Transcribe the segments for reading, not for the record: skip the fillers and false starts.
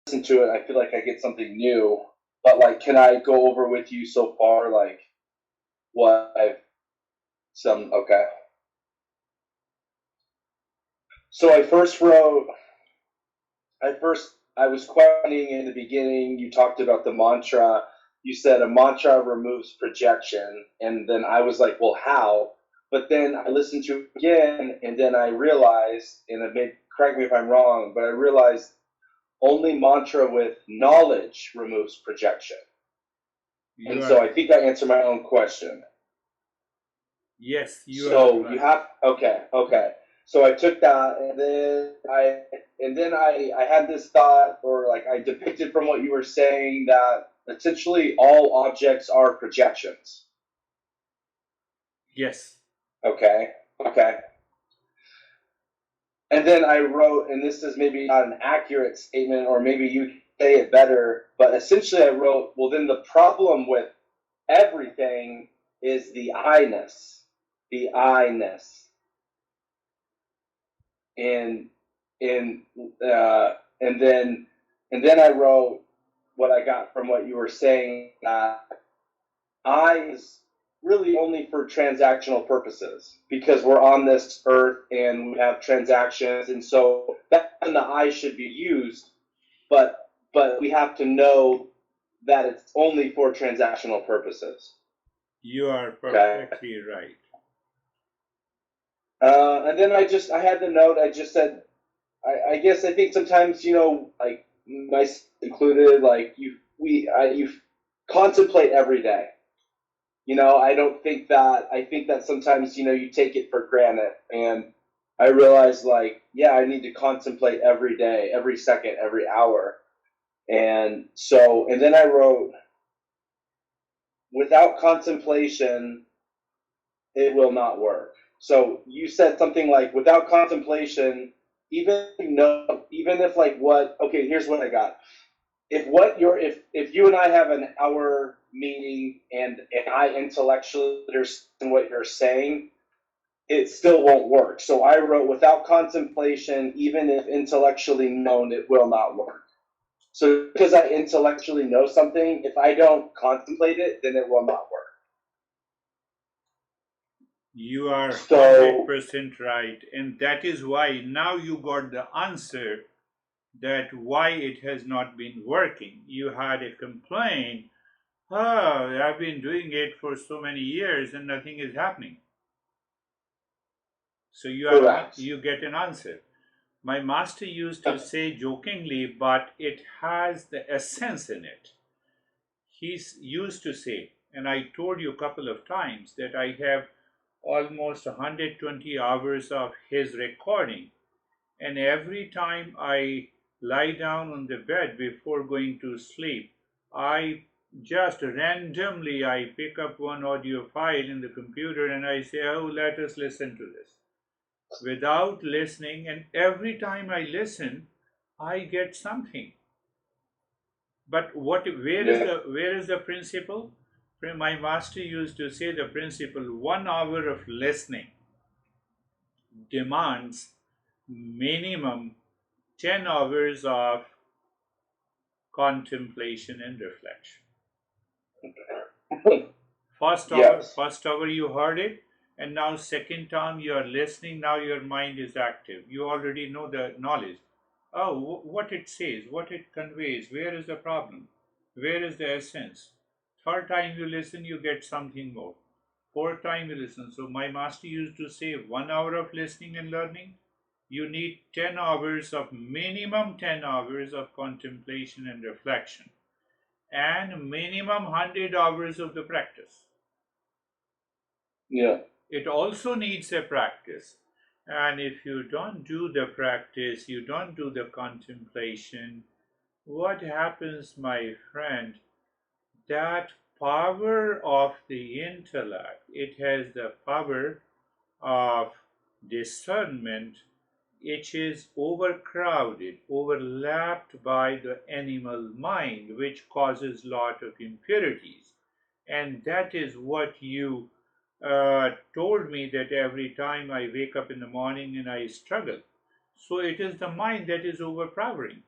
listen to it, I feel like I get something new. But like, can I go over with you so far, like what I've some okay. So I was questioning in the beginning. You talked about the mantra. You said a mantra removes projection, and then I was like, well, how? But then I listened to it again, and then I realized, and it may correct me if I'm wrong, but I realized only mantra with knowledge removes projection. You And are so I think I answered my own question. yes, you are So you right. have okay. So I took that, and then I had this thought, or like I depicted from what you were saying, that essentially all objects are projections. Yes, Okay, okay. And then I wrote, and this is maybe not an accurate statement, or maybe you say it better, but essentially I wrote, well, then the problem with everything is the I-ness, the I-ness. and and and then I wrote what I got from what you were saying, that I is really only for transactional purposes, because we're on this earth and we have transactions, and so that's when the I should be used, but we have to know that it's only for transactional purposes. you are Okay. perfectly right. And then I had the note. I just said, I guess I think sometimes, like myself included, like you contemplate every day. I think that sometimes, you take it for granted, and I realize, like, yeah, I need to contemplate every day, every second, every hour. And then I wrote, without contemplation, it will not work. So you said something like, without contemplation, even if like what, okay, here's what I got. If you and I have an hour meeting, and I intellectually understand what you're saying, it still won't work. So I wrote, without contemplation, even if intellectually known, it will not work. So because I intellectually know something, if I don't contemplate it, then it will not work. You are So 100% right. And that is why now you got the answer that why it has not been working. You had a complaint. Oh, I've been doing it for so many years and nothing is happening. So correct. you get an answer. My master used to say jokingly, but it has the essence in it. Used to say, and I told you a couple of times that I have almost 120 hours of his recording, and every time I lie down on the bed before going to sleep, I just randomly I pick up one audio file in the computer and I say, oh, let us listen to this without listening, and every time I listen I get something. But Yeah. where is the principle? My master used to say the principle: 1 hour of listening demands minimum 10 hours of contemplation and reflection. Yes. First hour you heard it, and now second time you are listening. Now your mind is active. You already know the knowledge. Oh, what it says, what it conveys. Where is the problem? Where is the essence? Third time you listen, you get something more. Fourth time you listen. So my master used to say 1 hour of listening and learning. You need 10 hours of minimum 10 hours of contemplation and reflection, and minimum 100 hours of the practice. Yeah. It also needs a practice. And if you don't do the practice, you don't do the contemplation, what happens, my friend? That power of the intellect, it has the power of discernment, it is overcrowded, overlapped by the animal mind, which causes lot of impurities. And that is what you told me, that every time I wake up in the morning and I struggle. So it is the mind that is overpowering.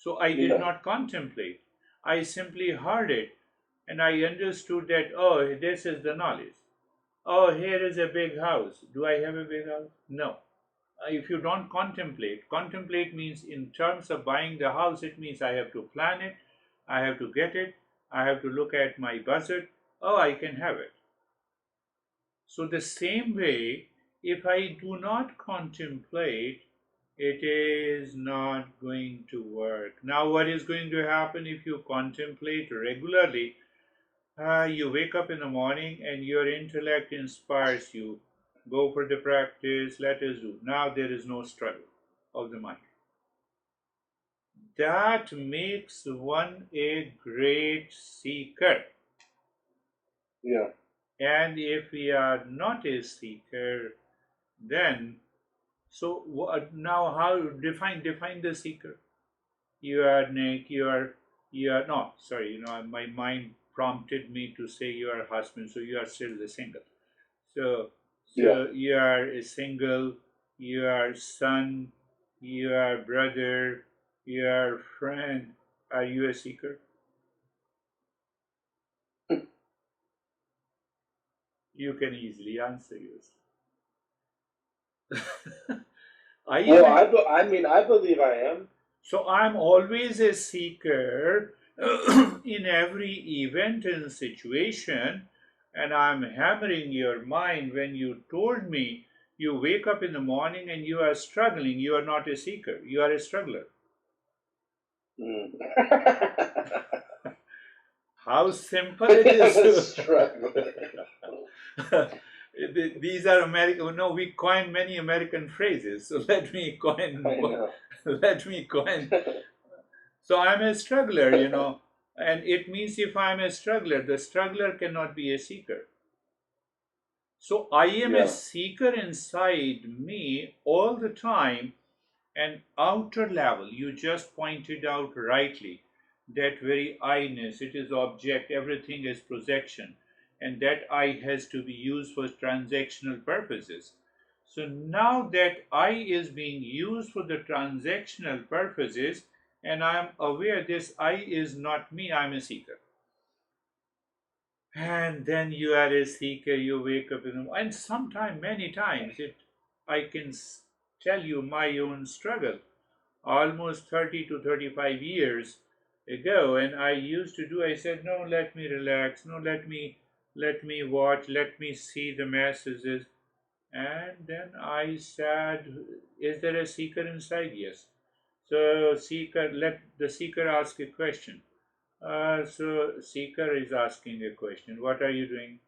So I did Yeah. not contemplate. I simply heard it and I understood that, oh, this is the knowledge. Oh, here is a big house. Do I have a big house? No. If you don't contemplate, contemplate means in terms of buying the house, it means I have to plan it, I have to get it, I have to look at my budget. Oh, I can have it. So, the same way, if I do not contemplate, it is not going to work. Now, what is going to happen if you contemplate regularly? You wake up in the morning and your intellect inspires you. Go for the practice, let us do. Now there is no struggle of the mind. That makes one a great seeker. Yeah. And if we are not a seeker, then so now how define the seeker? You are Nick. You are no sorry. My mind prompted me to say you are a husband, so you are still the single. So, Yeah. you are a single, you are son, you are brother, you are friend. Are you a seeker? You can easily answer yours. I am Well, a, I mean, I believe I am. so I'm always a seeker in every event and situation, and I'm hammering your mind when you told me you wake up in the morning and you are struggling. You are not a seeker, you are a struggler. Mm. How simple it is. I'm a struggler. These are American. No, we coined many American phrases. So let me coin. I know. Let me coin. So I'm a struggler, and it means if I'm a struggler, the struggler cannot be a seeker. So I am a Yeah. seeker inside me all the time, an outer level. You just pointed out rightly that very I-ness, it is object, everything is projection, and that I has to be used for transactional purposes. So now that I is being used for the transactional purposes, and I am aware this I is not me, I am a seeker. And then you are a seeker, you wake up in the and sometimes, many times, I can tell you my own struggle almost 30 to 35 years ago, and I used to do, I said, no, let me relax, no, let me watch, let me see the messages. And then I said, is there a seeker inside? Yes. So seeker, let the seeker ask a question. So seeker is asking a question, what are you doing?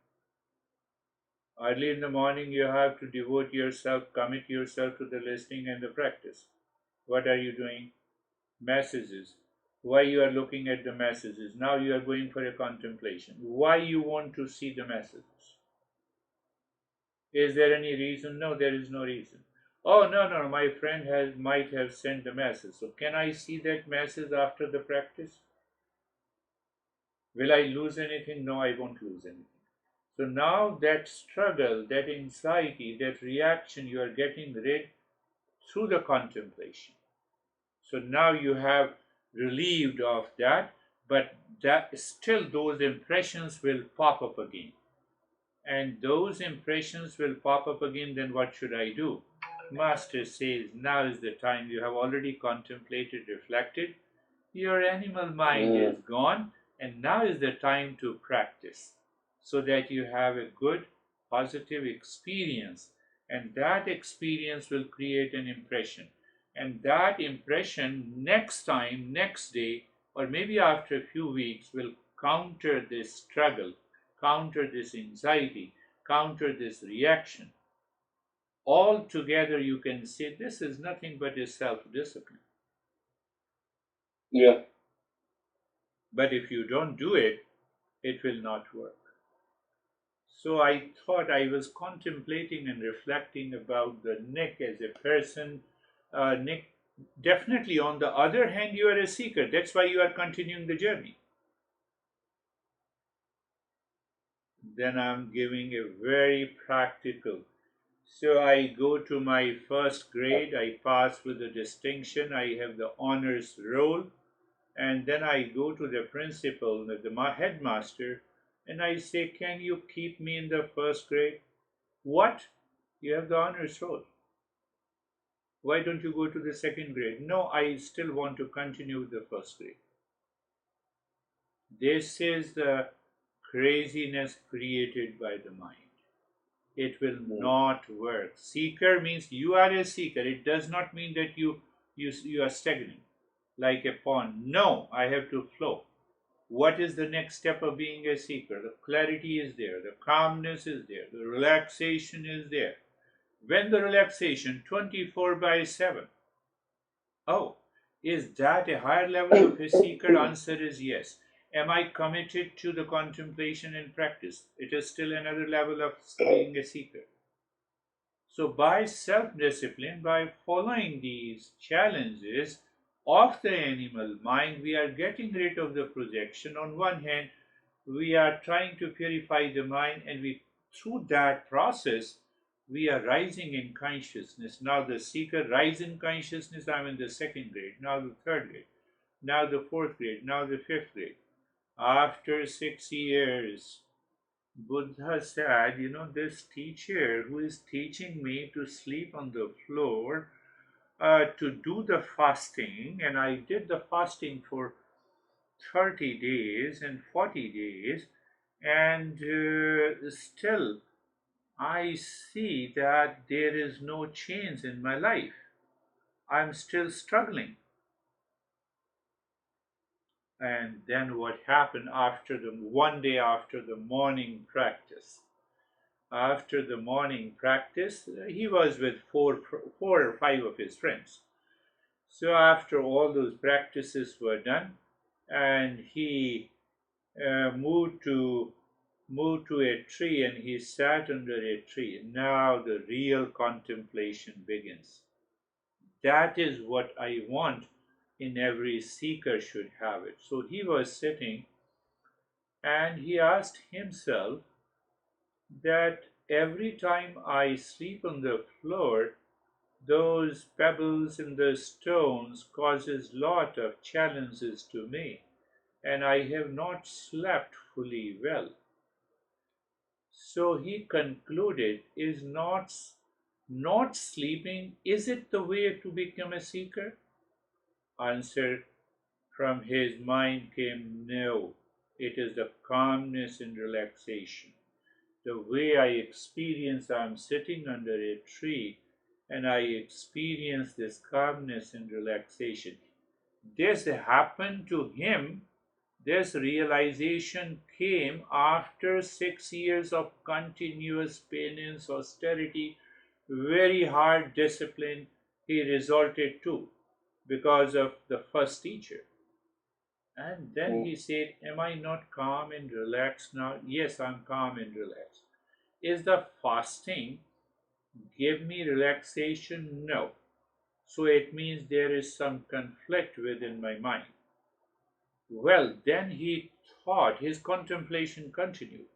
Early in the morning you have to devote yourself, commit yourself to the listening and the practice. What are you doing? Messages. Why you are looking at the messages? Now you are going for a contemplation. Why you want to see the messages? Is there any reason? No, there is no reason. Oh, no, no, my friend might have sent the message. So can I see that message after the practice? Will I lose anything? No, I won't lose anything. So now that struggle, that anxiety, that reaction, you are getting rid through the contemplation. So now you have relieved of that, but that still those impressions will pop up again. And those impressions will pop up again, then what should I do? Master says, now is the time. You have already contemplated, reflected. Your animal mind is Mm. gone, and now is the time to practice so that you have a good, positive experience. And that experience will create an impression. And that impression, next time, next day, or maybe after a few weeks, will counter this struggle, counter this anxiety, counter this reaction. All together, you can say this is nothing but a self discipline. Yeah. But if you don't do it, it will not work. So I thought I was contemplating and reflecting about the Nick as a person. Nick, definitely on the other hand, you are a seeker. That's why you are continuing the journey. Then I'm giving a very practical. So I go to my first grade, I pass with a distinction, I have the honors roll. And then I go to the principal, the headmaster, and I say, can you keep me in the first grade? What? You have the honors roll. Why don't you go to the second grade? No, I still want to continue the first grade. This is the craziness created by the mind. It will not work. Seeker means you are a seeker. It does not mean that you are stagnant like a pond. No, I have to flow. What is the next step of being a seeker? The clarity is there, the calmness is there, the relaxation is there. When the relaxation 24 by 7. Oh, is that a higher level of a seeker? Answer is yes. Am I committed to the contemplation and practice? It is still another level of being a seeker. So, by self discipline, by following these challenges of the animal mind, we are getting rid of the projection. On one hand, we are trying to purify the mind, and through that process, we are rising in consciousness. Now, the seeker rise in consciousness. I'm in the second grade, now the third grade, now the fourth grade, now the fifth grade. After 6 years, Buddha said, this teacher who is teaching me to sleep on the floor, to do the fasting, and I did the fasting for 30 days and 40 days, and still I see that there is no change in my life. I'm still struggling. And then what happened after one day after the morning practice? After the morning practice, he was with four or five of his friends. So after all those practices were done, and he moved to a tree, and he sat under a tree. Now the real contemplation begins. That is what I want in every seeker should have it. So he was sitting, and he asked himself that every time I sleep on the floor, those pebbles and the stones causes lot of challenges to me, and I have not slept fully well. So he concluded, is not sleeping, is it the way to become a seeker? Answer from his mind came, no, it is the calmness and relaxation. The way I experience, I'm sitting under a tree, and I experience this calmness and relaxation. This happened to him. This realization came after 6 years of continuous penance, austerity, very hard discipline he resorted to because of the first teacher. And then he said, am I not calm and relaxed now? Yes, I'm calm and relaxed. Is the fasting give me relaxation? No. So it means there is some conflict within my mind. Well, then he thought, his contemplation continued.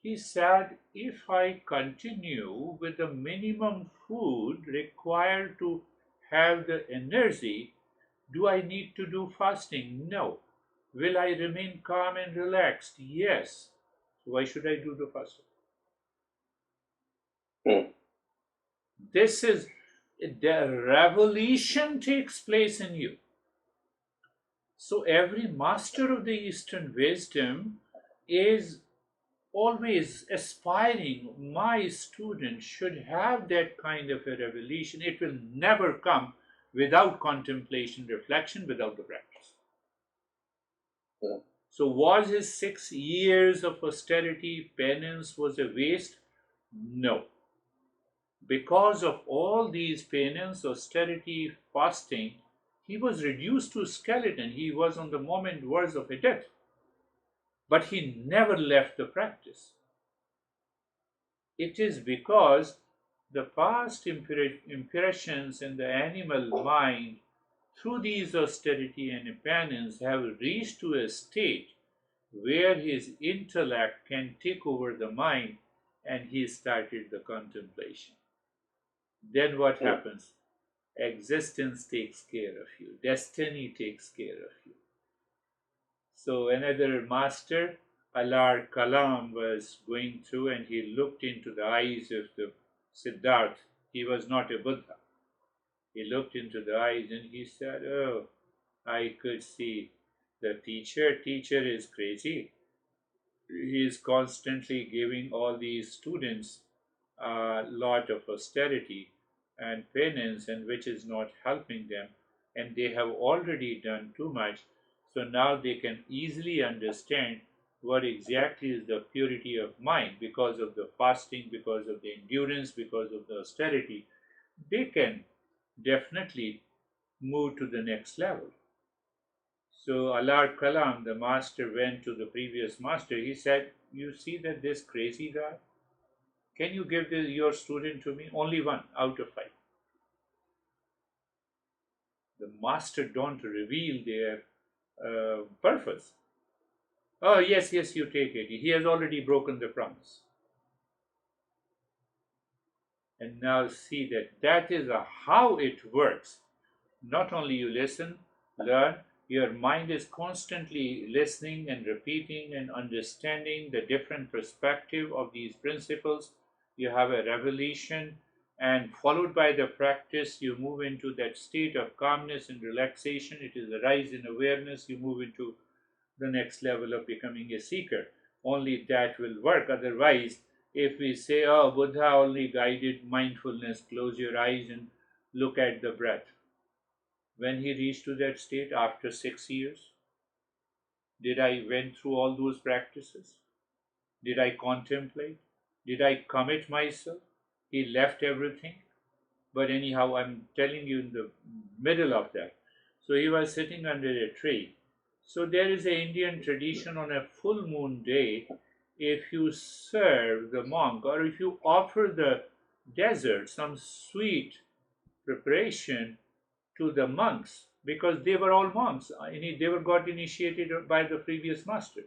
He said, if I continue with the minimum food required to have the energy, do I need to do fasting? No. Will I remain calm and relaxed? Yes. Why should I do the fasting? This is the revolution takes place in you. So every master of the Eastern wisdom is always aspiring, my student should have that kind of a revelation. It will never come without contemplation, reflection, without the practice. So was his 6 years of austerity, penance was a waste? No. Because of all these penance, austerity, fasting, he was reduced to skeleton. He was on the moment verge of a death. But he never left the practice. It is because the past impressions in the animal mind through these austerity and penance have reached to a state where his intellect can take over the mind, and he started the contemplation. Then what happens? Existence takes care of you. Destiny takes care of you. So another master, Alar Kalam, was going through and he looked into the eyes of the Siddhartha. He was not a Buddha. He looked into the eyes and he said, "Oh, I could see the teacher is crazy. He is constantly giving all these students a lot of austerity and penance, and which is not helping them. And they have already done too much. So now they can easily understand what exactly is the purity of mind because of the fasting, because of the endurance, because of the austerity. They can definitely move to the next level." So Alar Kalam, the master, went to the previous master. He said, "You see that this crazy guy, can you give your student to me? Only one out of five." The master don't reveal their purpose. "Oh, yes, yes, you take it. He has already broken the promise." And now see that is how it works. Not only you listen, learn, your mind is constantly listening and repeating and understanding the different perspective of these principles. You have a revelation, and followed by the practice, you move into that state of calmness and relaxation. It is a rise in awareness. You move into the next level of becoming a seeker. Only that will work. Otherwise, if we say, "Oh, Buddha only guided mindfulness, close your eyes and look at the breath." When he reached to that state after 6 years, did I went through all those practices? Did I contemplate? Did I commit myself? He left everything. But anyhow, I'm telling you in the middle of that. So he was sitting under a tree. So there is an Indian tradition on a full moon day, if you serve the monk or if you offer the dessert, some sweet preparation to the monks, because they were all monks. They were got initiated by the previous master.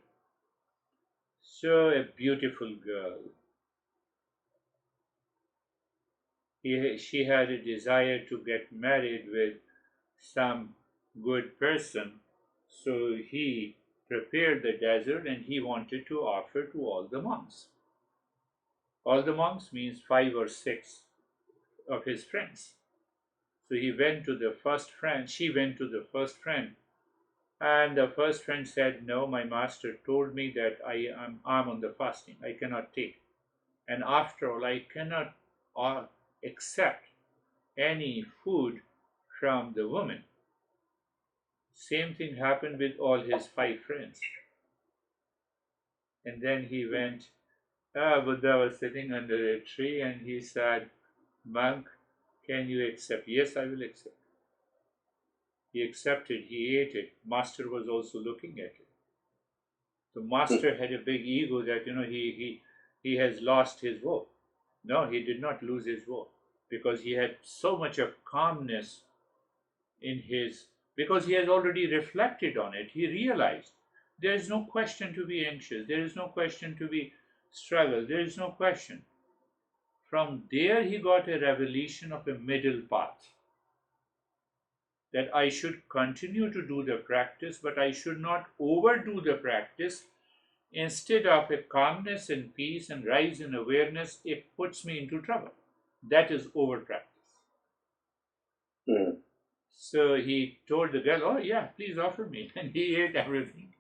So a beautiful girl. She had a desire to get married with some good person. So he prepared the dessert and he wanted to offer to all the monks. All the monks means 5 or 6 of his friends. So he went to the first friend, she went to the first friend. And the first friend said, "No, my master told me that I'm on the fasting. I cannot take. And after all, I cannot accept any food from the woman." Same thing happened with all his 5 friends. And then he went, Buddha was sitting under a tree and he said, "Monk, can you accept?" "Yes, I will accept." He accepted, he ate it. Master was also looking at it. The master had a big ego that he has lost his vow. No, he did not lose his vow because he had so much of calmness in his, because he has already reflected on it. He realized there is no question to be anxious, there is no question to be struggle, there is no question. From there he got a revelation of a middle path, that I should continue to do the practice, but I should not overdo the practice. Instead of a calmness and peace and rise in awareness, it puts me into trouble. That is over practice. Mm. So he told the girl, "Oh, yeah, please offer me." And he ate everything.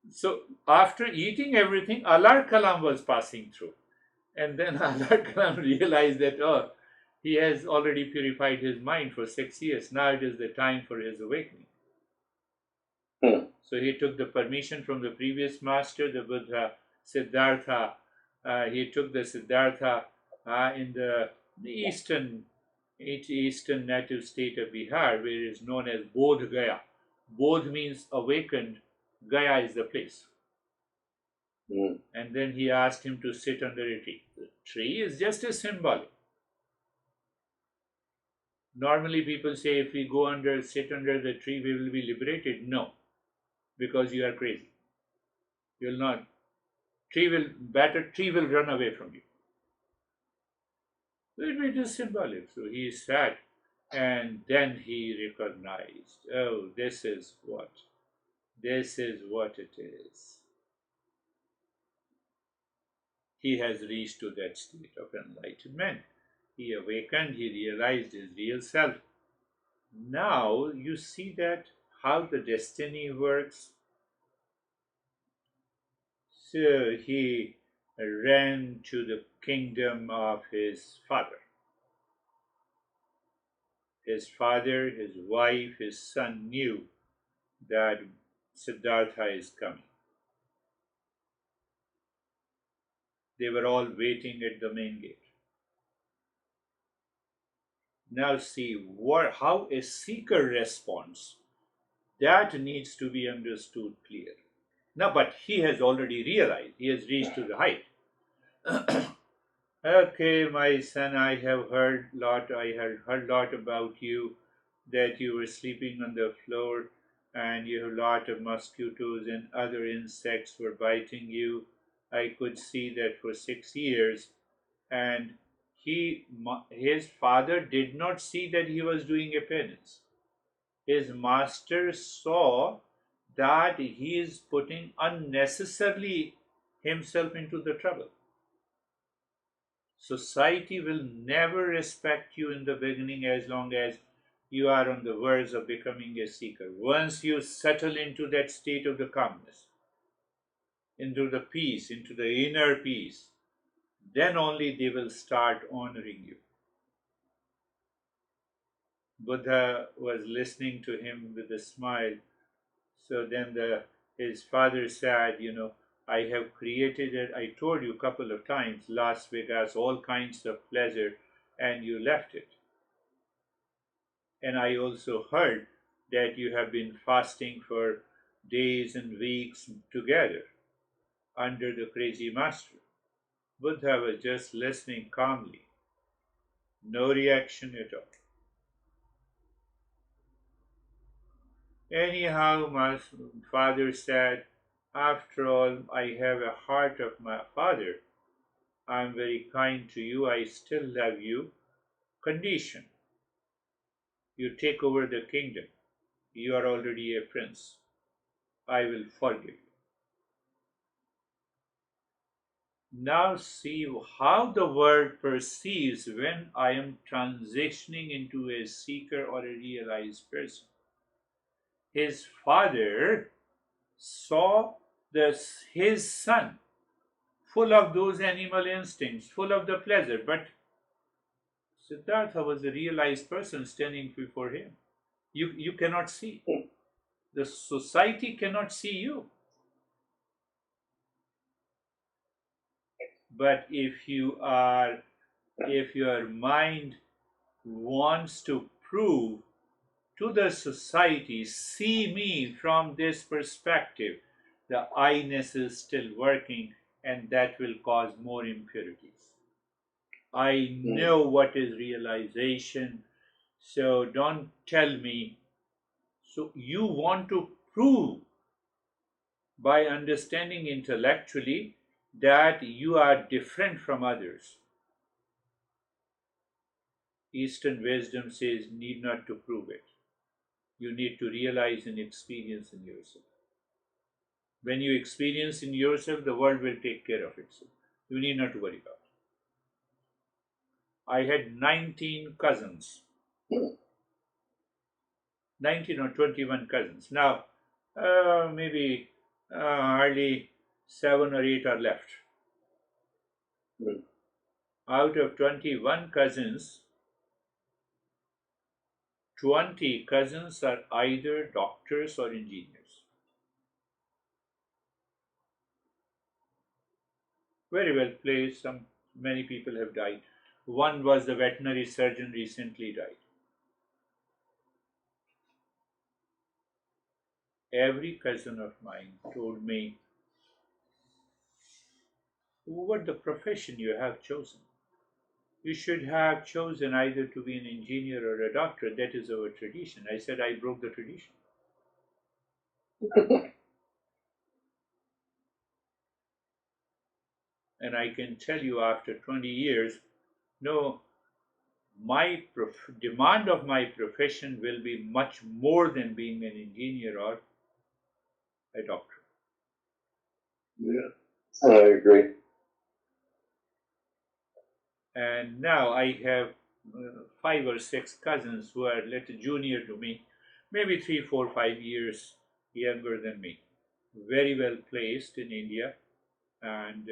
So after eating everything, Alar Kalam was passing through. And then Alar Kalam realized that, oh, he has already purified his mind for 6 years. Now it is the time for his awakening. Mm. So he took the permission from the previous master, the Buddha, Siddhartha. He took the Siddhartha in the eastern native state of Bihar, where it is known as Bodh Gaya. Bodh means awakened, Gaya is the place. Mm. And then he asked him to sit under a tree. The tree is just a symbol. Normally people say if we sit under the tree, we will be liberated. No, because you are crazy. You will not. Tree will run away from you. It is symbolic. So he sat and then he recognized, oh, this is what. This is what it is. He has reached to that state of enlightenment. He awakened, he realized his real self. Now you see that how the destiny works. So he ran to the kingdom of his father. His father, his wife, his son knew that Siddhartha is coming. They were all waiting at the main gate. Now see how a seeker responds. That needs to be understood clear. Now, but he has already realized, he has reached to the height. Okay, my son, I have heard lot. I have heard lot about you, that you were sleeping on the floor, and you have a lot of mosquitoes and other insects were biting you. I could see that for 6 years, and his father did not see that he was doing a penance. His master saw that he is putting unnecessarily himself into the trouble. Society will never respect you in the beginning as long as you are on the verge of becoming a seeker. Once you settle into that state of the calmness, into the peace, into the inner peace, then only they will start honoring you. Buddha was listening to him with a smile. So then his father said, I have created it. I told you a couple of times, Las Vegas, all kinds of pleasure, and you left it. And I also heard that you have been fasting for days and weeks together under the crazy master. Buddha was just listening calmly, no reaction at all. Anyhow, my father said, after all, I have a heart of my father. I am very kind to you. I still love you. Condition: you take over the kingdom. You are already a prince. I will forgive you. Now see how the world perceives when I am transitioning into a seeker or a realized person. His father saw his son full of those animal instincts, full of the pleasure, but Siddhartha was a realized person standing before him. You cannot see. The society cannot see you. But if your mind wants to prove to the society, see me from this perspective, the I-ness is still working, and that will cause more impurities. I know what is realization, so don't tell me. So you want to prove by understanding intellectually that you are different from others. Eastern wisdom says, need not to prove it. You need to realize and experience in yourself. When you experience in yourself, the world will take care of itself. You need not to worry about it. I had 19 cousins, 19 or 21 cousins. Now, maybe hardly 7 or 8 are left. Out of 21 cousins, 20 cousins are either doctors or engineers. Very well placed. Many people have died. One was the veterinary surgeon, recently died. Every cousin of mine told me what the profession you have chosen. You should have chosen either to be an engineer or a doctor. That is our tradition. I said I broke the tradition. And I can tell you after 20 years, no, my demand of my profession will be much more than being an engineer or a doctor. Yeah, I agree. And now I have 5 or 6 cousins who are a little junior to me, maybe 3, 4, 5 years younger than me, very well placed in India, and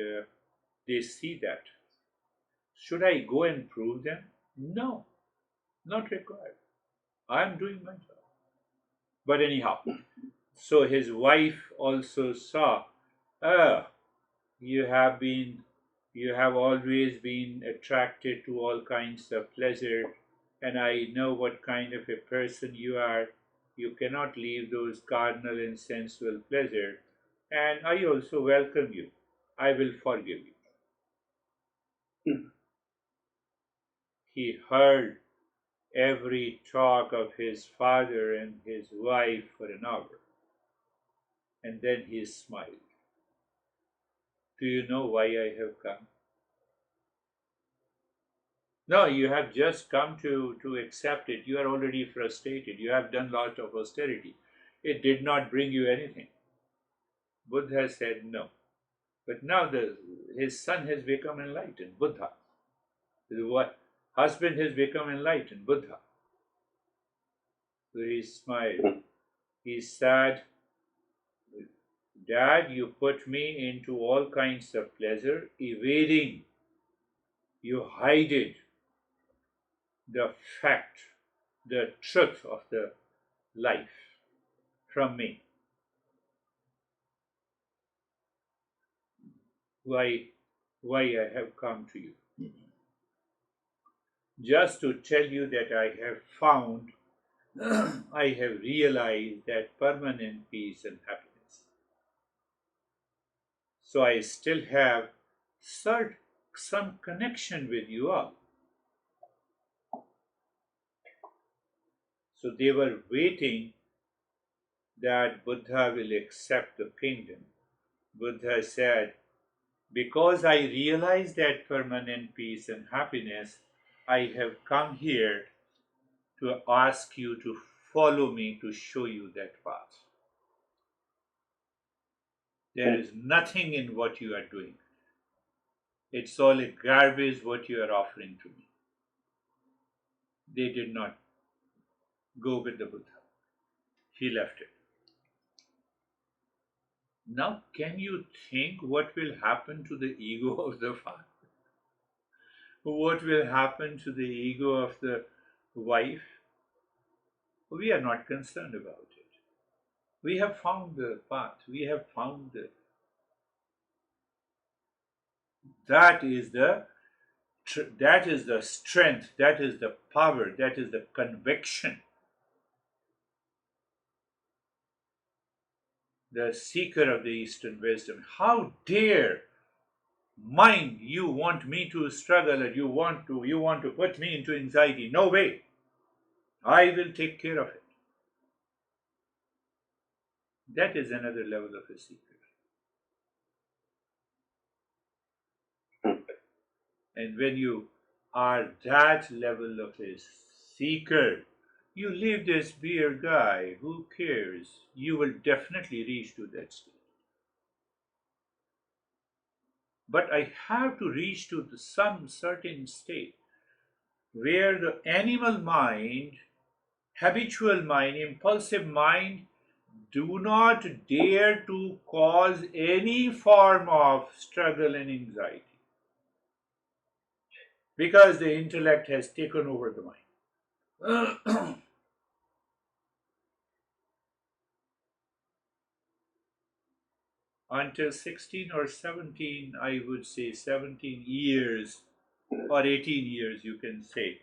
they see that. Should I go and prove them? No, not required. I'm doing my job. But anyhow, so his wife also saw, ah, you have been, you have always been attracted to all kinds of pleasure, and I know what kind of a person you are. You cannot leave those carnal and sensual pleasure, and I also welcome you. I will forgive you. He heard every talk of his father and his wife for an hour, and then he smiled. Do you know why I have come? No, you have just come to accept it. You are already frustrated. You have done lot of austerity. It did not bring you anything. Buddha said no. But now his son has become enlightened, Buddha. His husband has become enlightened, Buddha. So he smiled. He said, Dad, you put me into all kinds of pleasure, evading. You hided the fact, the truth of the life from me. Why, why I have come to you? Just to tell you that I have found, I have realized that permanent peace and happiness. So I still have some connection with you all. So they were waiting that Buddha will accept the kingdom. Buddha said, because I realize that permanent peace and happiness, I have come here to ask you to follow me to show you that path. There is nothing in what you are doing. It's all a garbage what you are offering to me. They did not go with the Buddha. He left it. Now, can you think what will happen to the ego of the father? What will happen to the ego of the wife? We are not concerned about it. We have found the path. We have found that is the that is the strength, that is the power, that is the conviction. The seeker of the Eastern wisdom. How dare mind you want me to struggle and you want to put me into anxiety? No way. I will take care of it. That is another level of a seeker. And when you are that level of a seeker, you leave this beer guy, who cares? You will definitely reach to that state. But I have to reach to some certain state where the animal mind, habitual mind, impulsive mind do not dare to cause any form of struggle and anxiety because the intellect has taken over the mind. Until 16 or 17, I would say 17 years or 18 years, you can say,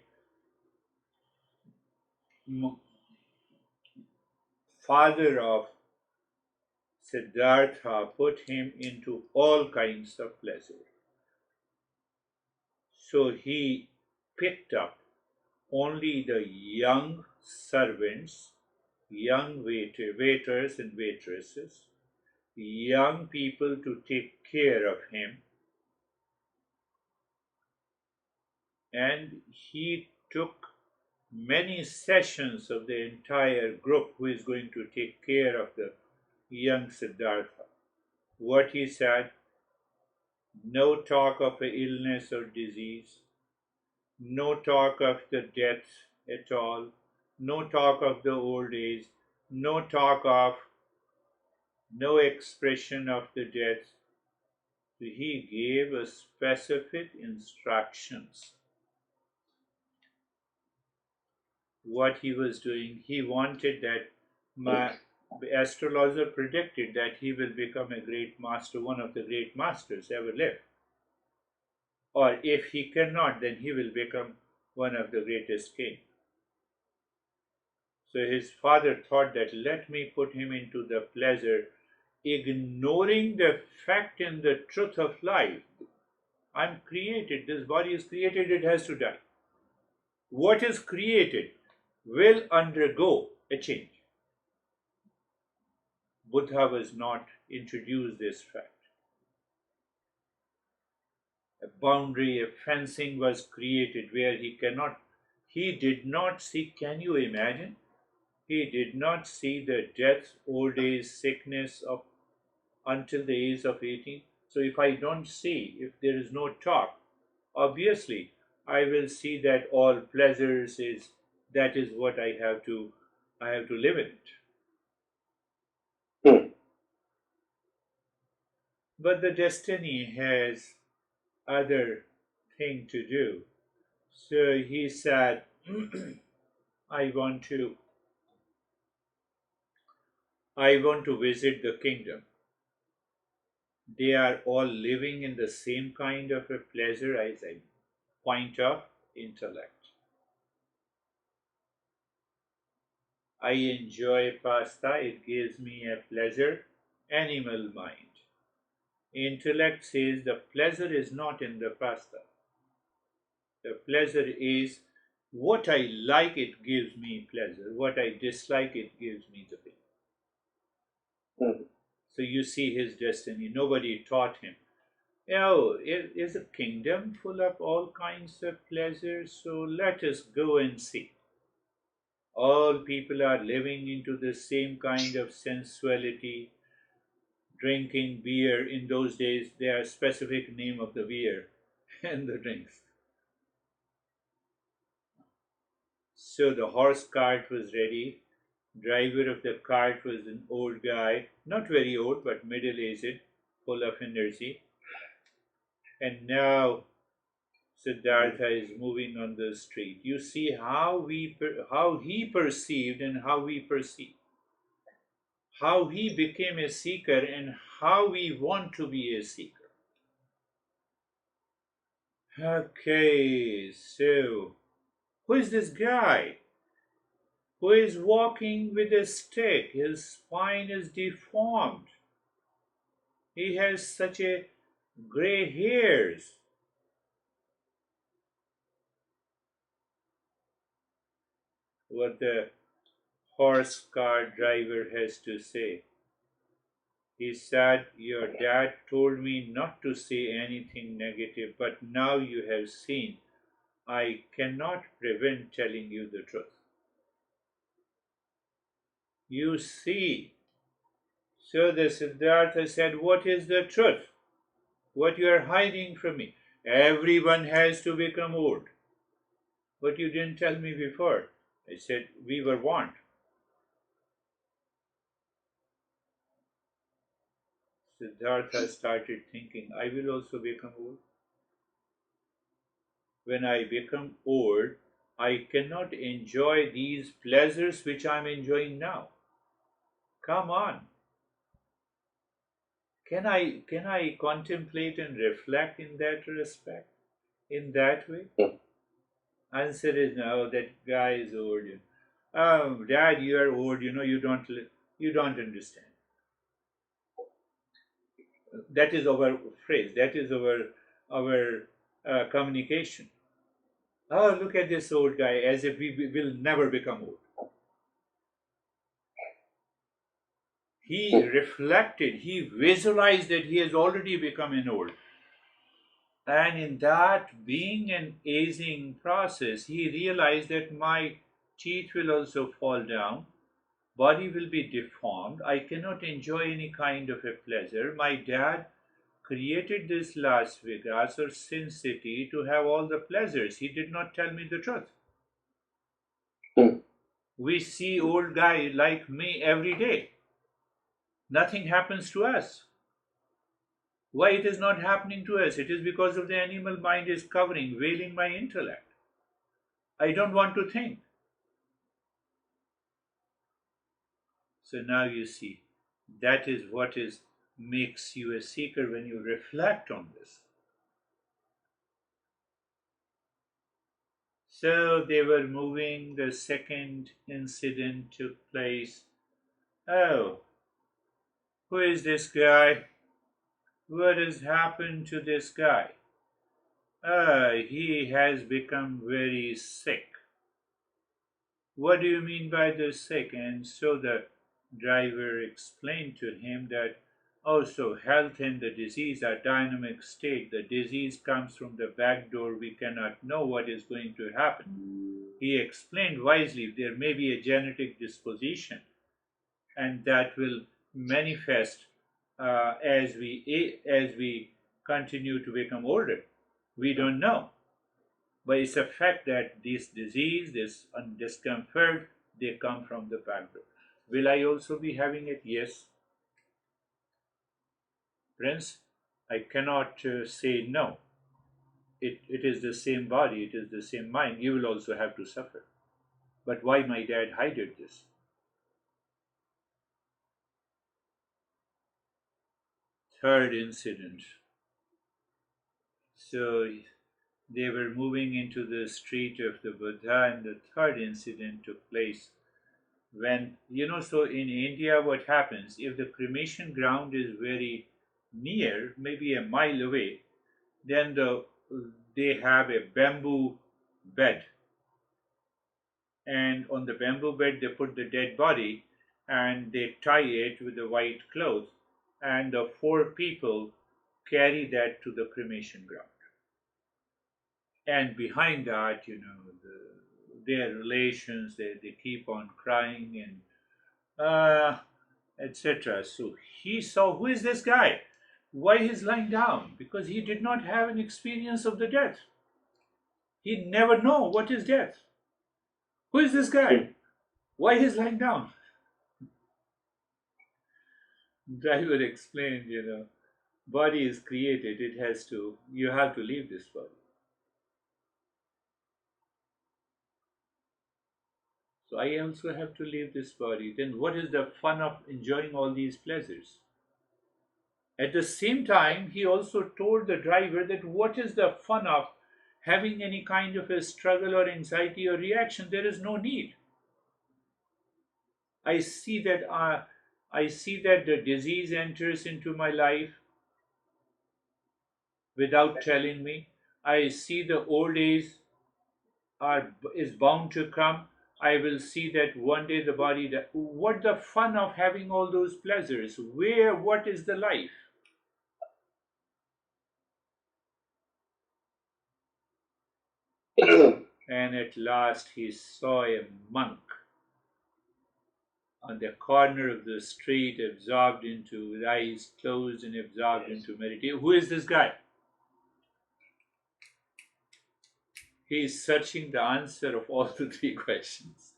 father of Siddhartha put him into all kinds of pleasure. So he picked up only the young servants, young waiters and waitresses, young people to take care of him, and he took many sessions of the entire group who is going to take care of the young Siddhartha. What he said: no talk of a illness or disease, no talk of the death at all, no talk of the old age, no talk of, no expression of the death. He gave a specific instructions what he was doing. He wanted that my astrologer predicted that he will become a great master, one of the great masters ever lived. Or if he cannot, then he will become one of the greatest kings. So his father thought that let me put him into the pleasure, ignoring the fact and the truth of life. I'm created, this body is created, it has to die. What is created will undergo a change. Buddha was not introduced this fact. A boundary, a fencing was created where he did not see, can you imagine? He did not see the death, old age, sickness of until the age of 18. So if I don't see, if there is no talk, obviously I will see that all pleasures is, that is what I have to live in it. Hmm. But the destiny has other thing to do. So he said, I want to visit the kingdom. They are all living in the same kind of a pleasure as a point of intellect. I enjoy pasta, it gives me a pleasure, animal mind. Intellect says the pleasure is not in the pasta. The pleasure is what I like, it gives me pleasure. What I dislike, it gives me the pain. Hmm. So you see his destiny. Nobody taught him. It is a kingdom full of all kinds of pleasures, so let us go and see. All people are living into the same kind of sensuality, drinking beer. In those days, there are specific name of the beer and the drinks. So the horse cart was ready. Driver of the cart was an old guy, not very old, but middle-aged, full of energy. And now Siddhartha is moving on the street. You see how how he perceived and how we perceive. How he became a seeker and how we want to be a seeker. Okay, so who is this guy who is walking with a stick? His spine is deformed. He has such a gray hairs. What the horse car driver has to say. He said, your dad told me not to say anything negative, but now you have seen. I cannot prevent telling you the truth. You see. So the Siddhartha said, what is the truth? What you are hiding from me? Everyone has to become old. But you didn't tell me before. I said, we were warned. Siddhartha started thinking, I will also become old. When I become old, I cannot enjoy these pleasures which I am enjoying now. Come on. Can I contemplate and reflect in that respect? In that way? Hmm. Answer is no, that guy is old. Oh, Dad, you are old, you don't understand. That is our phrase, that is our communication. Oh, look at this old guy, as if we will never become old. He reflected, he visualized that he has already become an old. And in that being an aging process, he realized that my teeth will also fall down, Body will be deformed. I cannot enjoy any kind of a pleasure. My dad created this Las Vegas or Sin City to have all the pleasures. He did not tell me the truth. Hmm. We see old guy like me every day. Nothing happens to us. Why it is not happening to us? It is because of the animal mind is covering, veiling my intellect. I don't want to think. So now you see, that is what is makes you a seeker when you reflect on this. So they were moving, the second incident took place. Oh, who is this guy? What has happened to this guy? He has become very sick. What do you mean by the sick? And so the driver explained to him that also health and the disease are dynamic state. The disease comes from the back door. We cannot know what is going to happen. He explained wisely there may be a genetic disposition, and that will manifest as we continue to become older. We don't know. But it's a fact that this disease, this discomfort, they come from the background. Will I also be having it? Yes. Prince, I cannot say no. It is the same body, it is the same mind. You will also have to suffer. But why my dad hided this? Third incident. So they were moving into the street of the Buddha, and the third incident took place when, so in India what happens if the cremation ground is very near, maybe a mile away, then they have a bamboo bed, and on the bamboo bed they put the dead body and they tie it with a white cloth, and the four people carry that to the cremation ground, and behind that, their relations, they keep on crying and etc. So he saw, who is this guy? Why he's lying down? Because he did not have an experience of the death. He never know what is death. Who is this guy? Why he's lying down? Driver explained, body is created. You have to leave this body. So I also have to leave this body. Then what is the fun of enjoying all these pleasures? At the same time, he also told the driver that what is the fun of having any kind of a struggle or anxiety or reaction? There is no need. I see that the disease enters into my life without telling me. I see the old age is bound to come. I will see that one day the body. What the fun of having all those pleasures? What is the life? And at last he saw a monk on the corner of the street, absorbed into, with eyes closed and absorbed into meditation. Who is this guy? He is searching the answer of all the three questions.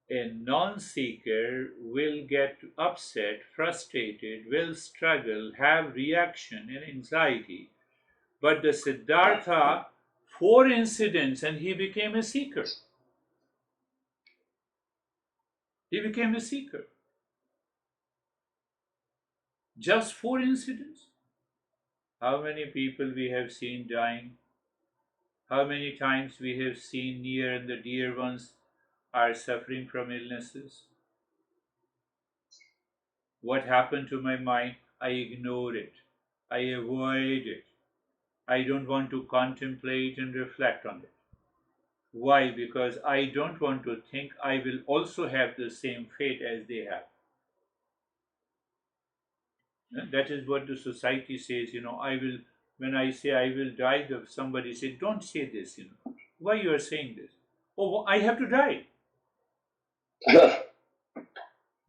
A non seeker will get upset, frustrated, will struggle, have reaction and anxiety. But the Siddhartha, four incidents, and he became a seeker. He became a seeker. Just four incidents. How many people we have seen dying? How many times we have seen near and the dear ones are suffering from illnesses? What happened to my mind? I ignore it. I avoid it. I don't want to contemplate and reflect on it. Why? Because I don't want to think I will also have the same fate as they have. And that is what the society says, I will When I say I will die, somebody said, don't say this, Why you are saying this? Oh, I have to die.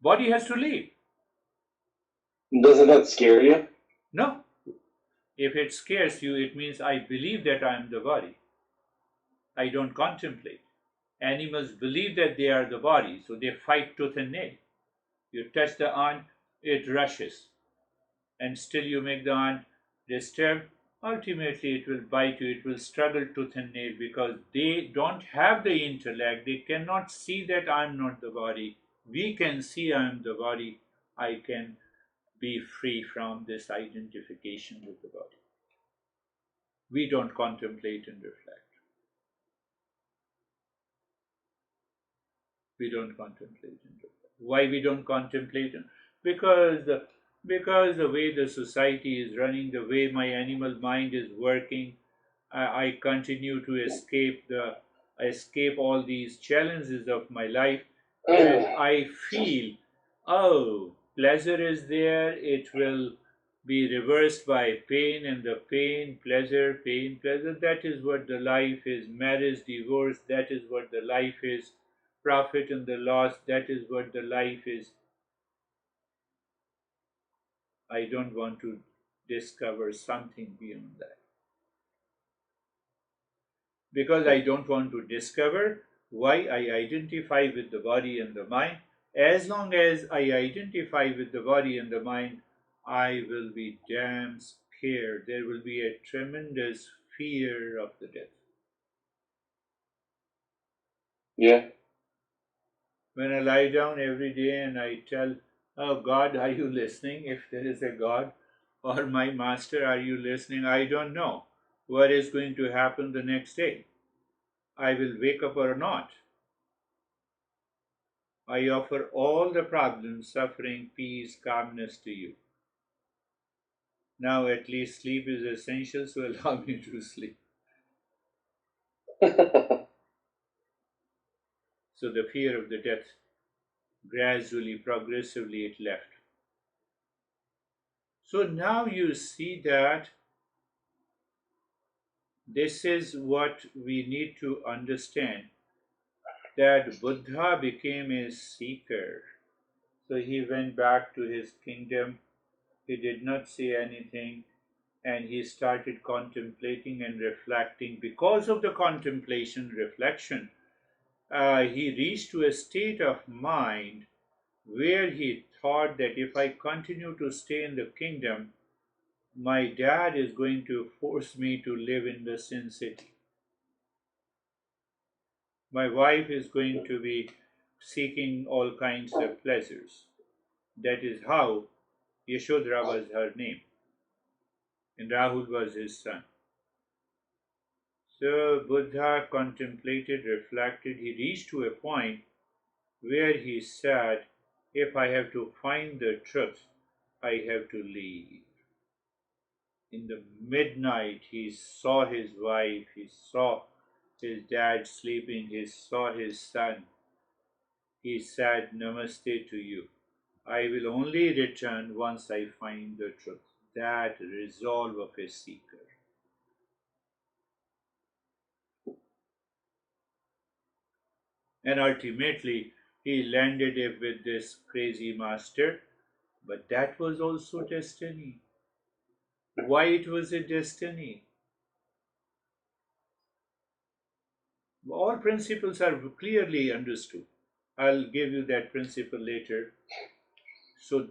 Body has to leave. Doesn't that scare you? No. If it scares you, it means I believe that I am the body. I don't contemplate. Animals believe that they are the body, so they fight tooth and nail. You touch the ant, it rushes, and still you make the ant disturb. Ultimately, it will bite you, it will struggle tooth and nail because they don't have the intellect. They cannot see that I am not the body. We can see I am the body. I can be free from this identification with the body. We don't contemplate and reflect. We don't contemplate and reflect. Why we don't contemplate? Because the way the society is running, the way my animal mind is working, I continue to escape all these challenges of my life, and I feel, oh, pleasure is there, it will be reversed by pain, and the pain, pleasure, pain, pleasure, that is what the life is. Marriage, divorce, that is what the life is. Profit and the loss, that is what the life is. I don't want to discover something beyond that. Because I don't want to discover why I identify with the body and the mind. As long as I identify with the body and the mind, I will be damn scared. There will be a tremendous fear of the death. Yeah. When I lie down every day and I tell, oh God, are you listening? If there is a God, or my master, are you listening? I don't know what is going to happen the next day. I will wake up or not. I offer all the problems, suffering, peace, calmness to you. Now at least sleep is essential, so allow me to sleep. So the fear of the death, gradually, progressively, it left. So now you see that this is what we need to understand, that Buddha became a seeker. So he went back to his kingdom. He did not say anything, and he started contemplating and reflecting. Because of the contemplation, reflection, he reached to a state of mind where he thought that if I continue to stay in the kingdom, my dad is going to force me to live in the Sin City. My wife is going to be seeking all kinds of pleasures. That is how Yashodhara was her name, and Rahul was his son. So Buddha contemplated, reflected. He reached to a point where he said, if I have to find the truth, I have to leave. In the midnight, he saw his wife, he saw his dad sleeping, he saw his son. He said, Namaste to you. I will only return once I find the truth. That resolve of a seeker. And ultimately, he landed up with this crazy master. But that was also destiny. Why it was a destiny? All principles are clearly understood. I'll give you that principle later. So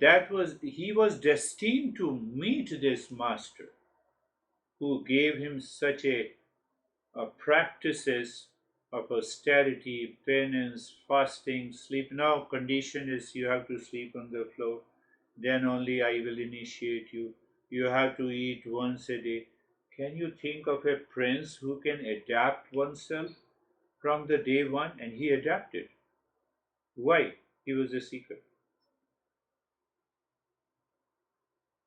he was destined to meet this master who gave him such a practices of austerity, penance, fasting, sleep. Now condition is you have to sleep on the floor. Then only I will initiate you. You have to eat once a day. Can you think of a prince who can adapt oneself from the day one? And he adapted. Why? He was a seeker.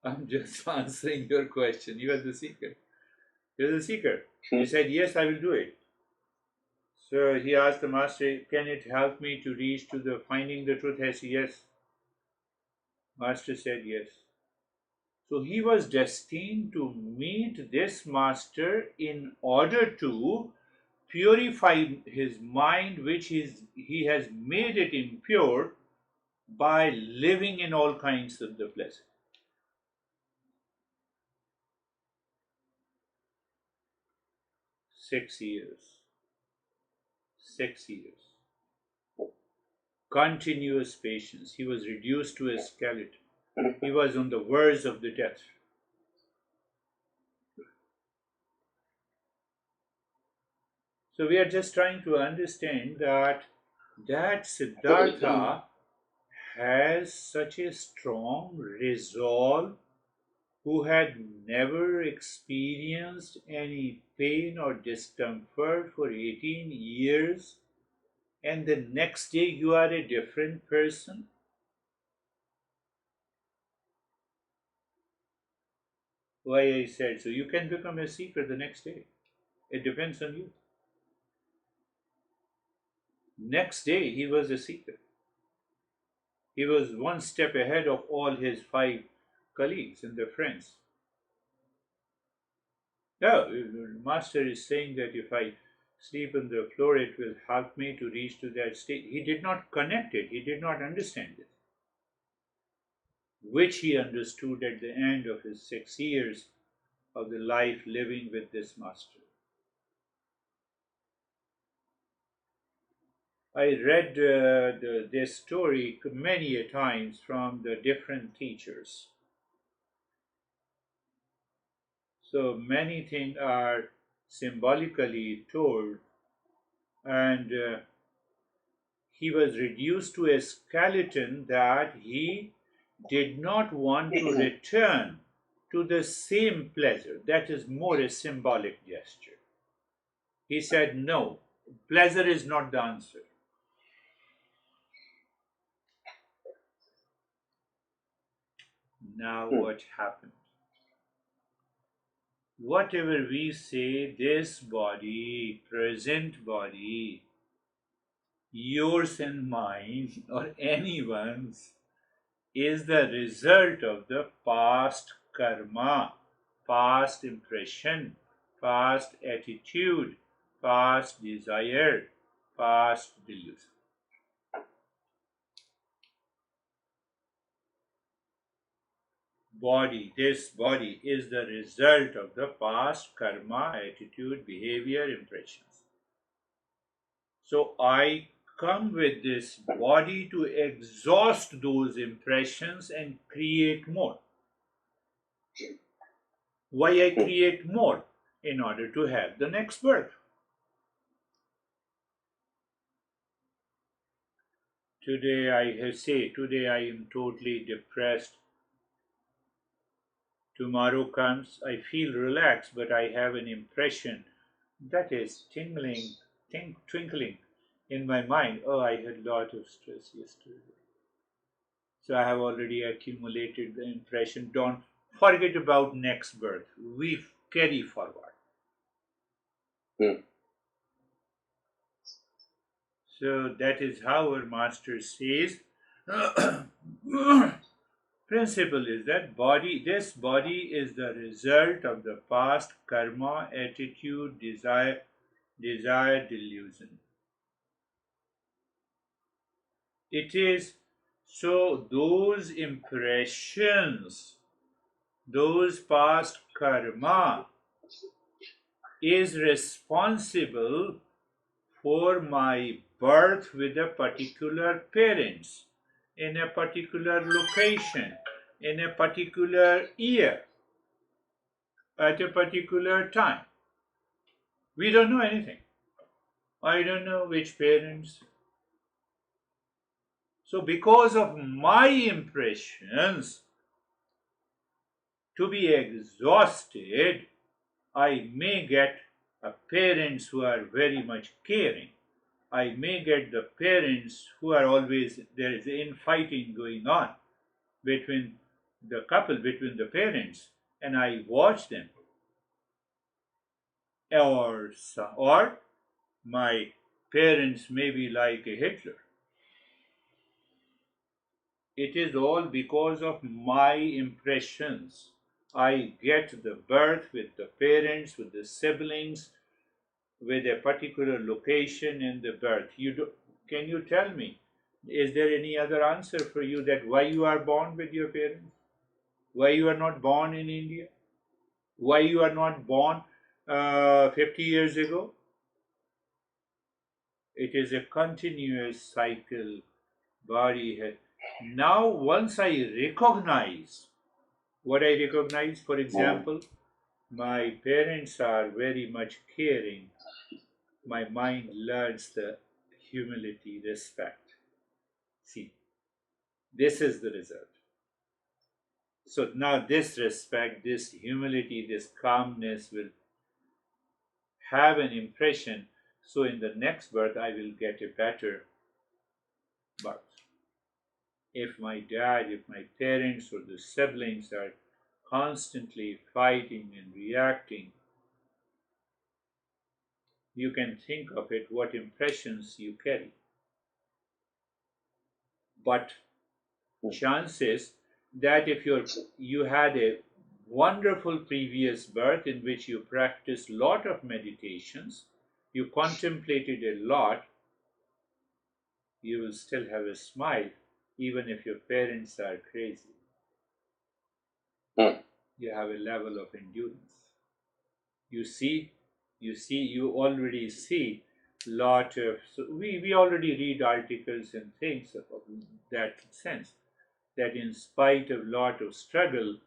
I'm just answering your question. You are the seeker. You're the seeker. He said, yes, I will do it. So he asked the master, can it help me to reach to the finding the truth? He said, yes. Master said, yes. So he was destined to meet this master in order to purify his mind, which he has made it impure by living in all kinds of the pleasure. Six years. 6 years. Continuous patience. He was reduced to a skeleton. He was on the verge of the death. So we are just trying to understand that Siddhartha has such a strong resolve, who had never experienced any pain or discomfort for 18 years, and the next day you are a different person. Why I said so. You can become a seeker the next day. It depends on you. Next day he was a seeker. He was one step ahead of all his 5 colleagues and their friends. No, the master is saying that if I sleep on the floor, it will help me to reach to that state. He did not connect it, he did not understand it, which he understood at the end of his 6 years of the life living with this master. I read this story many a times from the different teachers. So many things are symbolically told, and he was reduced to a skeleton that he did not want to return to the same pleasure. That is more a symbolic gesture. He said, no, pleasure is not the answer. Now, what happened? Whatever we say, this body, present body, yours and mine, or anyone's, is the result of the past karma, past impression, past attitude, past desire, past delusion. This body is the result of the past karma, attitude, behavior, impressions. So I come with this body to exhaust those impressions and create more. Why I create more? In order to have the next birth. Today I am totally depressed. Tomorrow comes, I feel relaxed, but I have an impression that is twinkling in my mind. Oh, I had a lot of stress yesterday. So I have already accumulated the impression. Don't forget about next birth. We carry forward. So that is how our master says. Principle is that this body is the result of the past karma, attitude, desire, delusion. It is so those impressions, those past karma is responsible for my birth with a particular parents, in a particular location, in a particular year, at a particular time. We don't know anything. I don't know which parents. So, because of my impressions to be exhausted, I may get parents who are very much caring. I may get the parents who are always, there is infighting going on between the couple, between the parents, and I watch them. Or my parents may be like a Hitler. It is all because of my impressions. I get the birth with the parents, with the siblings, with a particular location in the birth. Can you tell me, is there any other answer for you that why you are born with your parents? Why you are not born in India? Why you are not born 50 years ago? It is a continuous cycle. Body has. Now, once I recognize what I recognize, for example, my parents are very much caring. My mind learns the humility, respect. See, this is the result. So now this respect, this humility, this calmness will have an impression. So in the next birth, I will get a better birth. If my dad, if my parents or the siblings are constantly fighting and reacting, you can think of it what impressions you carry. But chances that if you had a wonderful previous birth in which you practiced lot of meditations, you contemplated a lot, you will still have a smile even if your parents are crazy. You have a level of endurance. You see, you already see lot of, so we already read articles and things of that sense, that in spite of lot of struggle,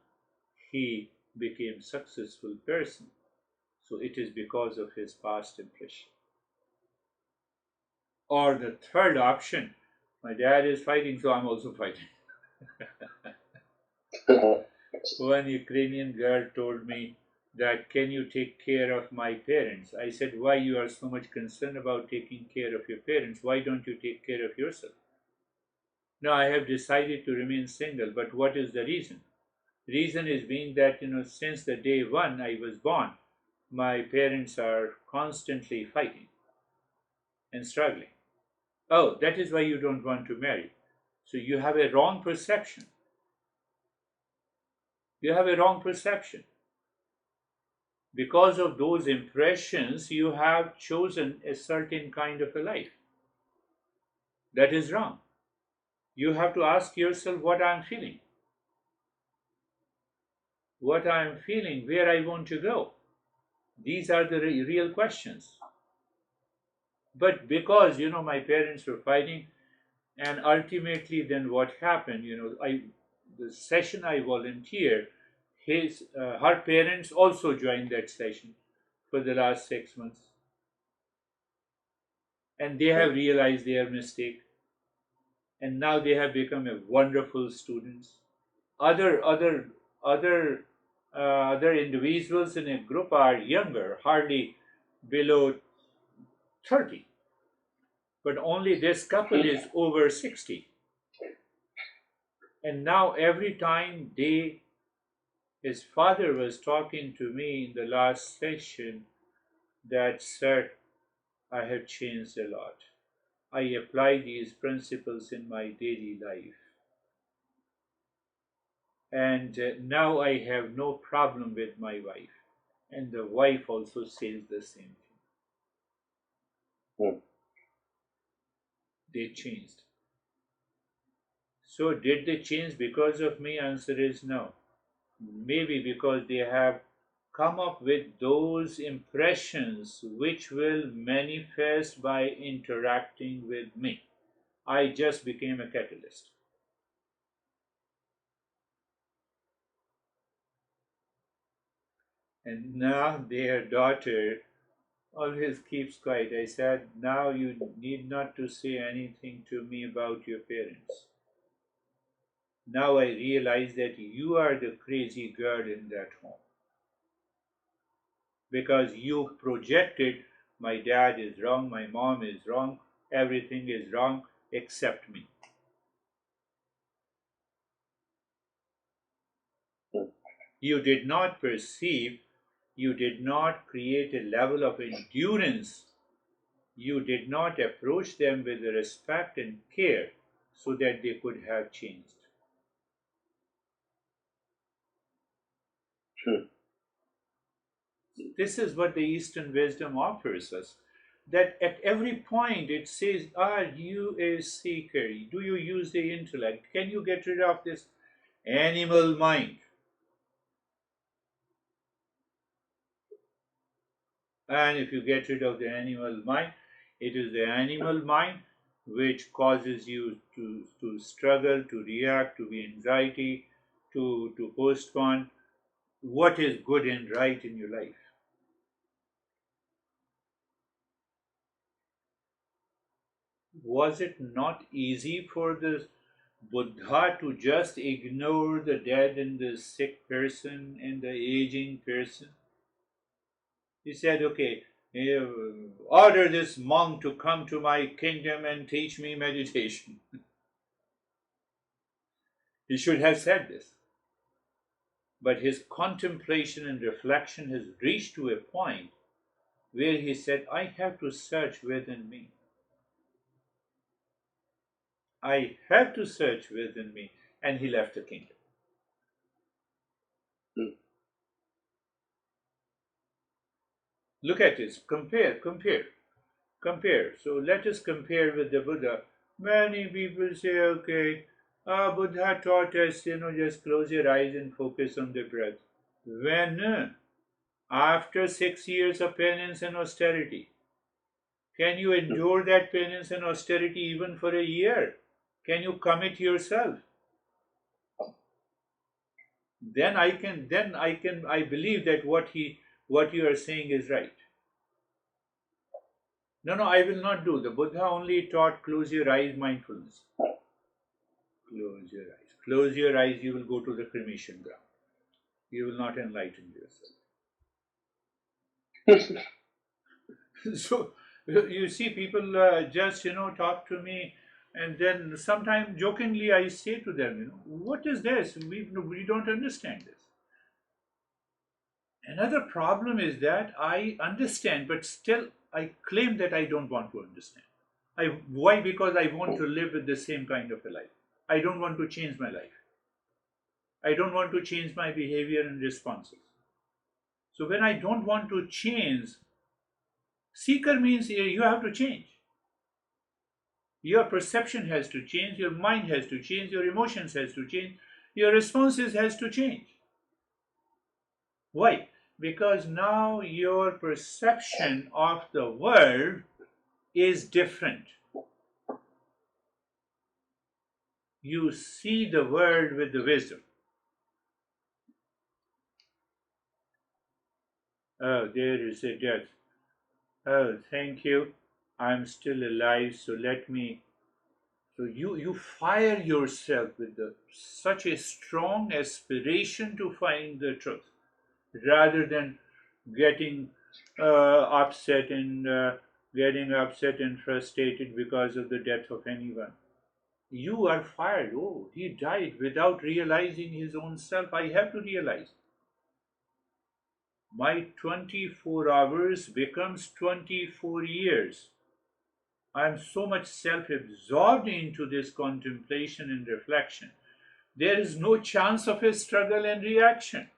he became successful person. So it is because of his past impression. Or the third option, my dad is fighting, so I'm also fighting. One Ukrainian girl told me that, can you take care of my parents? I said, why you are so much concerned about taking care of your parents? Why don't you take care of yourself? No, I have decided to remain single, but what is the reason? Reason is being that, since the day one I was born, my parents are constantly fighting and struggling. Oh, that is why you don't want to marry. So you have a wrong perception. You have a wrong perception. Because of those impressions, you have chosen a certain kind of a life. That is wrong. You have to ask yourself what I'm feeling. What I'm feeling, where I want to go. These are the real questions. But because, my parents were fighting, and ultimately then what happened, the session I volunteered, her parents also joined that session for the last 6 months. And they have realized their mistake. And now they have become a wonderful students. Other individuals in a group are younger, hardly below 30, but only this couple is over 60. And now every time his father was talking to me in the last session, that said, I have changed a lot. I apply these principles in my daily life. And now I have no problem with my wife. And the wife also says the same thing. They changed. So did they change because of me? Answer is no. Maybe because they have come up with those impressions which will manifest by interacting with me. I just became a catalyst. And now their daughter always keeps quiet. I said, now you need not to say anything to me about your parents. Now I realize that you are the crazy girl in that home. Because you projected, my dad is wrong, my mom is wrong, everything is wrong except me. You did not perceive, you did not create a level of endurance, you did not approach them with respect and care so that they could have changed. Hmm. This is what the Eastern wisdom offers us. That at every point it says, are you a seeker? Do you use the intellect? Can you get rid of this animal mind? And if you get rid of the animal mind, it is the animal mind which causes you to struggle, to react, to be anxiety, to postpone what is good and right in your life. Was it not easy for the Buddha to just ignore the dead and the sick person and the aging person? He said, okay, order this monk to come to my kingdom and teach me meditation. He should have said this. But his contemplation and reflection has reached to a point where he said, I have to search within me. I have to search within me. And he left the kingdom. Hmm. Look at this. Compare. So let us compare with the Buddha. Many people say, okay, Buddha taught us, just close your eyes and focus on the breath. When after 6 years of penance and austerity, can you endure that penance and austerity even for a year? Can you commit yourself? I believe that what you are saying is right. No, I will not do. The Buddha only taught close your eyes mindfulness. Close your eyes. Close your eyes, you will go to the cremation ground. You will not enlighten yourself. So you see, people just talk to me, and then sometimes jokingly I say to them, what is this? We don't understand this. Another problem is that I understand, but still I claim that I don't want to understand. Why? Because I want to live with the same kind of a life. I don't want to change my life. I don't want to change my behavior and responses. So when I don't want to change, seeker means you have to change. Your perception has to change, your mind has to change, your emotions has to change, your responses has to change. Why? Because now your perception of the world is different. You see the world with the wisdom. Oh, there is a death. Oh, thank you. I'm still alive, so let me. So you fire yourself with such a strong aspiration to find the truth, rather than getting upset and frustrated because of the death of anyone. You are fired. Oh, he died without realizing his own self. I have to realize. My 24 hours becomes 24 years. I am so much self-absorbed into this contemplation and reflection. There is no chance of a struggle and reaction.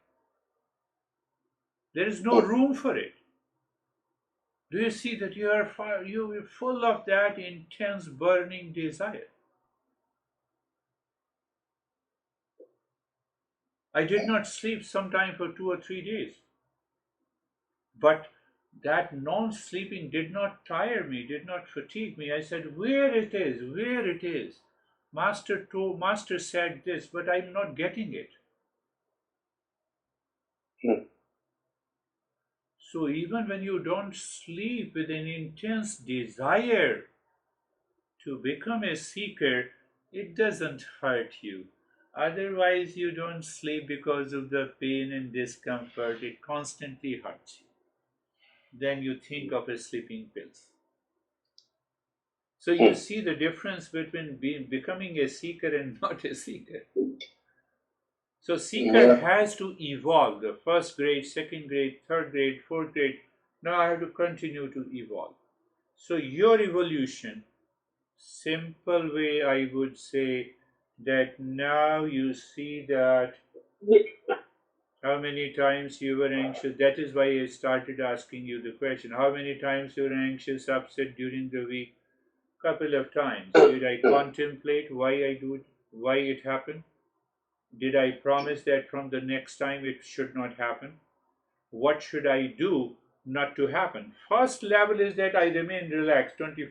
There is no room for it. Do you see that you are full of that intense burning desire? I did not sleep sometime for 2 or 3 days, but that non-sleeping did not tire me, did not fatigue me. I said, where it is, where it is. Master said this, but I'm not getting it. Hmm. So even when you don't sleep with an intense desire to become a seeker, it doesn't hurt you. Otherwise, you don't sleep because of the pain and discomfort. It constantly hurts you. Then you think of a sleeping pills. So you Hmm. see the difference between becoming a seeker and not a seeker. So seeker Yeah. has to evolve. The first grade, second grade, third grade, fourth grade. Now I have to continue to evolve. So your evolution, simple way I would say that now you see that How many times you were anxious? That is why I started asking you the question. How many times you were anxious, upset during the week? Couple of times. Did I contemplate why I do it, why it happened? Did I promise that from the next time it should not happen? What should I do not to happen? First level is that I remain relaxed 20,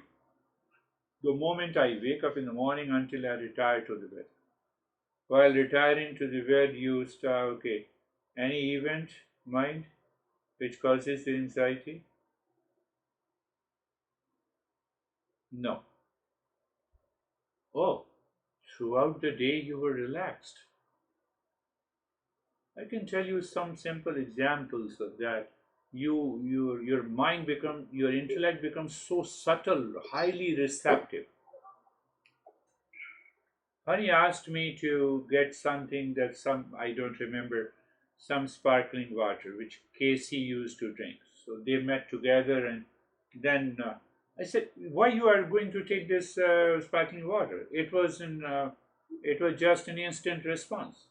the moment I wake up in the morning until I retire to the bed. While retiring to the bed, you start, okay, any event, mind, which causes the anxiety? No. Oh, throughout the day you were relaxed. I can tell you some simple examples of that. Your mind become, your intellect becomes so subtle, highly receptive. Honey asked me to get something that some I don't remember, some sparkling water which Casey used to drink. So they met together, and then I said, "Why you are going to take this sparkling water?" It was just an instant response.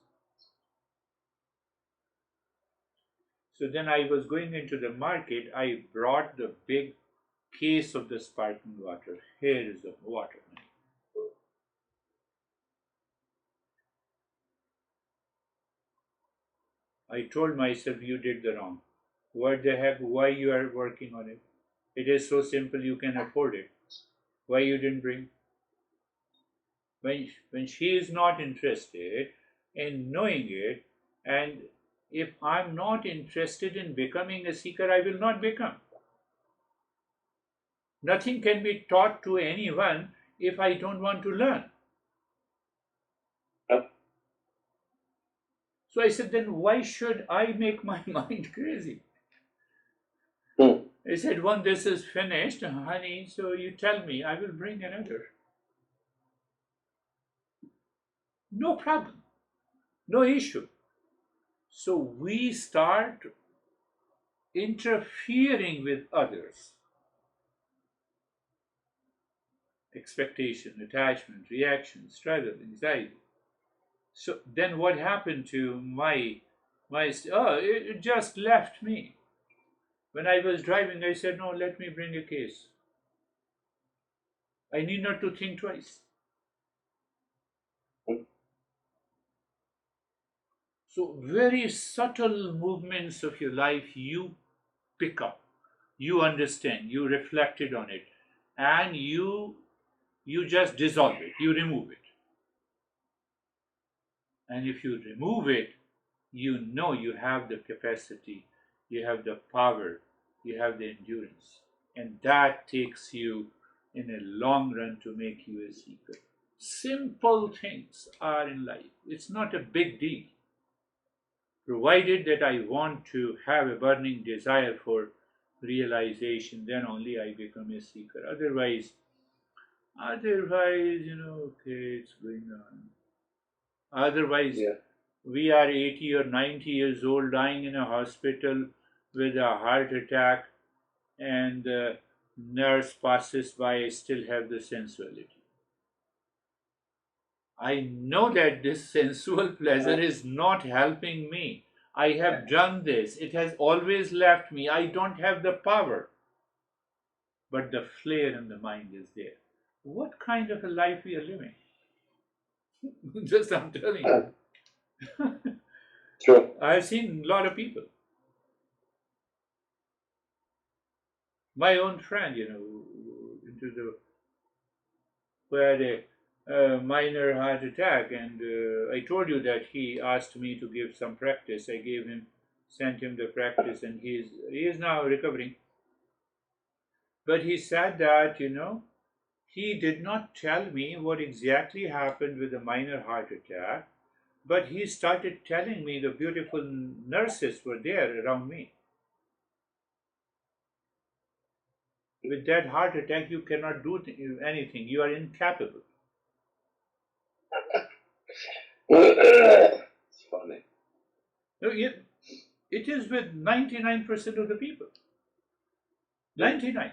So then I was going into the market. I brought the big case of the sparkling water. Here is the water. I told myself you did the wrong. What the heck? Why you are working on it? It is so simple you can afford it. Why you didn't bring? When she is not interested in knowing it, and if I'm not interested in becoming a seeker, I will not become. Nothing can be taught to anyone if I don't want to learn. So I said, then why should I make my mind crazy? I said, when this is finished, honey, so you tell me, I will bring another. No problem, no issue. So we start interfering with others. Expectation, attachment, reaction, struggle, anxiety. So then what happened to oh, it just left me. When I was driving, I said, no, let me bring a case. I need not to think twice. So very subtle movements of your life you pick up, you understand, you reflected on it, and you just dissolve it, you remove it. And if you remove it, you know you have the capacity, you have the power, you have the endurance. And that takes you in a long run to make you a seeker. Simple things are in life. It's not a big deal. Provided that I want to have a burning desire for realization, then only I become a seeker. Otherwise, okay, it's going on. Otherwise, Yeah. we are 80 or 90 years old, dying in a hospital with a heart attack, and the nurse passes by, I still have the sensuality. I know that this sensual pleasure is not helping me. I have done this. It has always left me. I don't have the power. But the flare in the mind is there. What kind of a life we are living? Just I'm telling you. True. I've seen a lot of people. My own friend, into the who had a minor heart attack, and I told you that he asked me to give some practice. I gave him, sent him the practice, and he is now recovering. But he said that he did not tell me what exactly happened with the minor heart attack, but he started telling me the beautiful nurses were there around me. With that heart attack, you cannot do anything. You are incapable. It's funny. No, it is with 99% of the people. 99.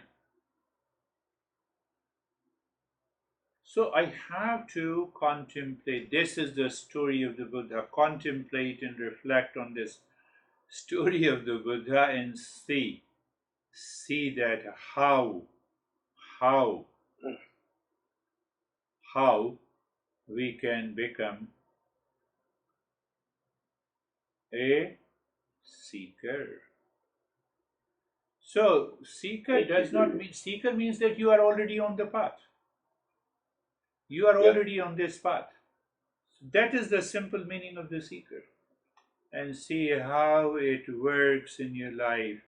So I have to contemplate. This is the story of the Buddha. Contemplate and reflect on this story of the Buddha and see that how how we can become a seeker. So seeker does not mean, seeker means that you are already on the path. You are Yep. already on this path. That is the simple meaning of the seeker. And see how it works in your life.